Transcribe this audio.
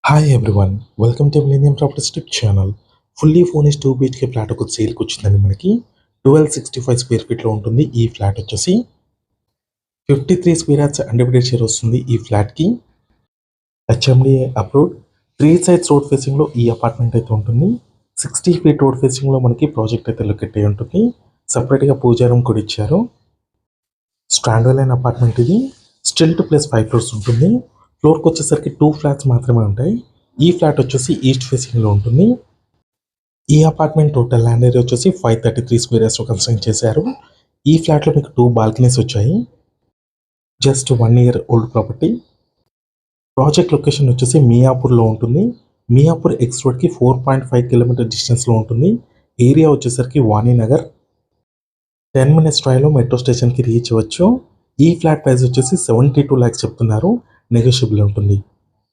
Hi everyone, welcome to millennium properties tip channel. Fully furnished 2 BHK flat ఒక సేల్కి వచ్చిందండి. మనకి 1265 స్క్వేర్ ఫీట్లో ఉంటుంది. ఈ ఫ్లాట్ వచ్చేసి 53 స్క్వేర్ యార్డ్స్ అన్డివైడెడ్ షేర్ వస్తుంది. ఈ ఫ్లాట్కి హెచ్ఎండిఏ అప్రూవ్డ్ 3 సైడ్స్ రోడ్ ఫేసింగ్లో ఈ అపార్ట్మెంట్ అయితే ఉంటుంది. 60 ఫీట్ రోడ్ ఫేసింగ్లో మనకి ప్రాజెక్ట్ అయితే లొకేట్ అయి ఉంటుంది. సపరేట్గా పూజా రూమ్ కూడా ఇచ్చారు. స్టాండ్ అలోన్ అపార్ట్మెంట్ ఇది. స్టిల్ట్ ప్లస్ 5 ఫ్లోర్స్ ఉంటుంది. ఫ్లోర్కి వచ్చేసరికి 2 ఫ్లాట్స్ మాత్రమే ఉంటాయి. ఈ ఫ్లాట్ వచ్చేసి ఈస్ట్ ఫేసింగ్లో ఉంటుంది. ఈ అపార్ట్మెంట్ టోటల్ ల్యాండ్ ఏరియా వచ్చేసి 533 స్క్వేర్ యార్డ్స్లో కన్స్ట్రక్ట్ చేశారు. ఈ ఫ్లాట్లో మీకు 2 బాల్కనీస్ వచ్చాయి. Just 1 year old property. Project location వచ్చేసి మియాపూర్లో ఉంటుంది. మియాపూర్ ఎక్స్ రోడ్కి 4.5 కిలోమీటర్ డిస్టెన్స్లో ఉంటుంది. ఏరియా వచ్చేసరికి వాణినగర్. 10 minutes డ్రైవ్లో మెట్రో స్టేషన్కి రీచ్ అవ్వచ్చు. ఈ ఫ్లాట్ ప్రైస్ వచ్చేసి 72 lakhs చెప్తున్నారు. నెగోషియబుల్ ఉంటుంది.